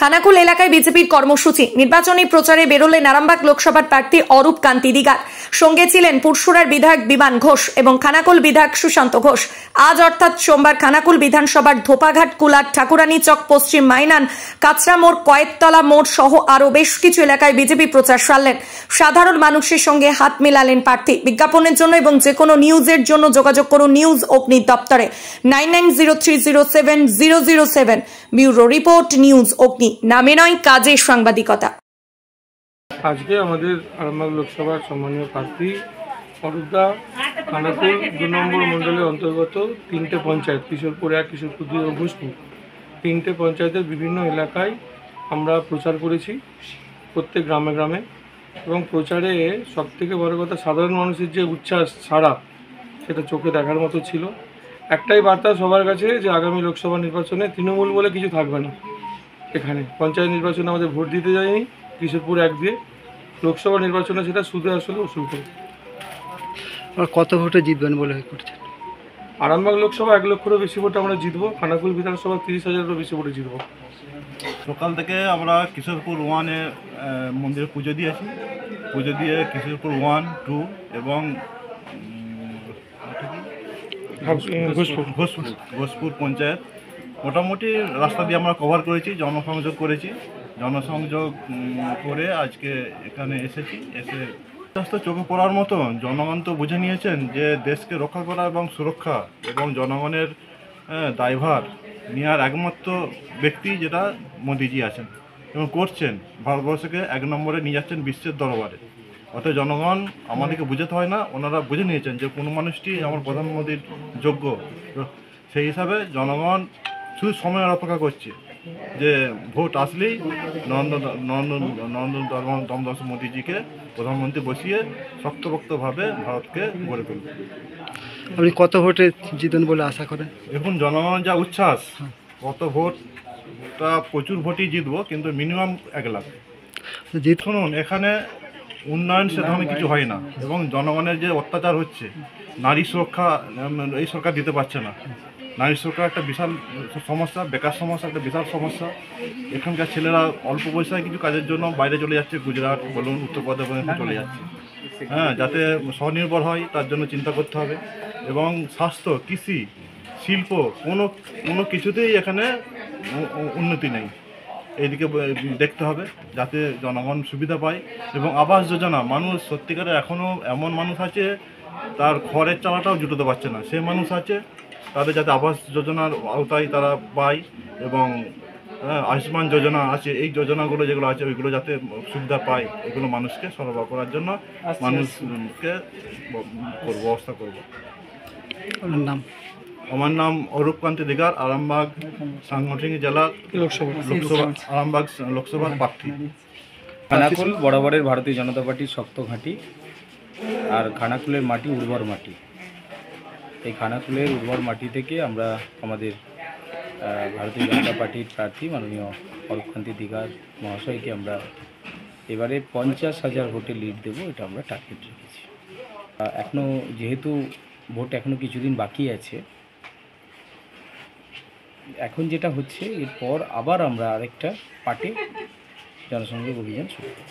খানাকুল এলাকায় বিজেপির কর্মসূচি। নির্বাচনী প্রচারে বেরোলেন আরামবাগ লোকসভার প্রার্থী অরূপ কান্তি দিগার। সঙ্গে ছিলেন পুরসুরার বিধায়ক বিমান ঘোষ এবং খানাকুল বিধায়ক সুশান্ত ঘোষ। আজ অর্থাৎ সোমবার খানাকুল বিধানসভার ধোপাঘাট, কুলার, ঠাকুরানী চক, পশ্চিম মাইনান, কাঁচরা মোড়, কয়েকতলা মোড় সহ আরও বেশ কিছু এলাকায় বিজেপি প্রচার সারলেন। সাধারণ মানুষের সঙ্গে হাত মেলালেন প্রার্থী। বিজ্ঞাপনের জন্য এবং যে কোনো নিউজের জন্য যোগাযোগ করুন নিউজ অগ্নি দপ্তরে 9903070007। ব্যুরো রিপোর্ট, নিউজ অগ্নি। নামে নয়, কাজে সাংবাদিকতা। আজকে আমাদের আরামবাগ লোকসভার সম্মানীয় প্রার্থী অরূপদা খানাকুল 2 নম্বর মণ্ডলের অন্তর্গত 3টে পঞ্চায়েত, কিশোরপুর 1, কিশোরপুর 2 ও ঘোষপুর, 3টে পঞ্চায়েতের বিভিন্ন এলাকায় আমরা প্রচার করেছি, প্রত্যেক গ্রামে গ্রামে। এবং প্রচারে সবথেকে বড় কথা, সাধারণ মানুষের যে উচ্ছ্বাস, সাড়া, সেটা চোখে দেখার মতো ছিল। একটাই বার্তা সবার কাছে, যে আগামী লোকসভা নির্বাচনে তৃণমূল বলে কিছু থাকবে না। এখানে পঞ্চায়েত নির্বাচনে আমাদের ভোট দিতে যায়নি, কিশোরপুর 1 দিয়ে। লোকসভা নির্বাচনে সেটা সুদে আসলে ওসুল করে। কত ভোটে জিতবেন বলে করছেন? আরামবাগ লোকসভা 1 লক্ষেরও বেশি ভোটে আমরা জিতবো। খানাকুল বিধানসভা 30,000-এরও বেশি ভোটে জিতবো। সকাল থেকে আমরা কিশোরপুর 1-এ মন্দিরে পুজো দিয়েছি। পুজো দিয়ে কিশোরপুর 1, 2 এবং ঘোষপুর পঞ্চায়েত মোটামুটি রাস্তা দিয়ে আমরা কভার করেছি, জনসংযোগ করেছি। জনসংযোগ করে আজকে এখানে এসেছি। এসে রাস্তা চোখে পড়ার মতো, জনগণ তো বুঝে নিয়েছেন যে দেশকে রক্ষা করা এবং সুরক্ষা এবং জনগণের দায়ভার নেওয়ার একমাত্র ব্যক্তি যেটা মোদিজি আছেন এবং করছেন। ভারতবর্ষকে 1 নম্বরে নিয়ে যাচ্ছেন বিশ্বের দরবারে। অর্থাৎ জনগণ আমাদেরকে বুঝাতে হয় না, ওনারা বুঝে নিয়েছেন যে কোনো মানুষটি আমার প্রধানমন্ত্রীর যোগ্য। সেই হিসাবে জনগণ শুধু সময়ের অপেক্ষা করছে যে ভোট আসলেই নরেন্দ্র দামোদর মোদিজিকে প্রধানমন্ত্রী বসিয়ে শক্তপোক্তভাবে ভারতকে গড়ে তুলবে। আপনি কত ভোটে জিতবেন বলে আশা করেন? দেখুন, জনগণ যা উচ্ছ্বাস, কত ভোটটা প্রচুর ভোটই জিতবো, কিন্তু মিনিমাম 1 লাখ। শুনুন, এখানে উন্নয়ন সেখানে কিছু হয় না এবং জনগণের যে অত্যাচার হচ্ছে, নারী সুরক্ষা এই সরকার দিতে পারছে না। নারী সুরক্ষা একটা বিশাল সমস্যা, বেকার সমস্যা একটা বিশাল সমস্যা। এখানকার ছেলেরা অল্প পয়সায় কিছু কাজের জন্য বাইরে চলে যাচ্ছে, গুজরাট বলুন, উত্তরপ্রদেশ বলুন, চলে যাচ্ছে। যাতে স্বনির্ভর হয় তার জন্য চিন্তা করতে হবে। এবং স্বাস্থ্য, কৃষি, শিল্প, কোনো কিছুতেই এখানে উন্নতি নেই। এইদিকে দেখতে হবে যাতে জনগণ সুবিধা পায়। এবং আবাস যোজনা, মানুষ সত্যিকারে এখনও এমন মানুষ আছে তার ঘরের চালাটাও জুটোতে পারছে না, সে মানুষ আছে, তাদের যাতে আবাস যোজনার আওতায় তারা পায়। এবং আয়ুষ্মান যোজনা আছে, এই যোজনাগুলো যেগুলো আছে ওইগুলো যাতে সুবিধা পায়, এগুলো মানুষকে সরবরাহ করার জন্য মানুষকে ব্যবস্থা করব। আপনার নাম? আমার নাম অরূপ কান্তি দিগার, আরামবাগ সাংগঠনিক জেলা লোকসভা আরামবাগ লোকসভার প্রার্থী। খানাকুল বরাবরের ভারতীয় জনতা পার্টির শক্ত ঘাঁটি, আর খানাকুলের মাটি উর্বর মাটি। এই খানাকুলের উর্বর মাটি থেকে আমরা আমাদের ভারতীয় জনতা পার্টির প্রার্থী মাননীয় অরূপ কান্তি দিগার মহাশয়কে আমরা এবারে 50,000 ভোটে লিড দেবো, এটা আমরা টার্গেট রেখেছি। এখনও যেহেতু ভোট এখনও কিছুদিন বাকি আছে, এখন যেটা হচ্ছে এরপর আবার আমরা আরেকটা পার্টে জনসংযোগ অভিযান শুরু করব।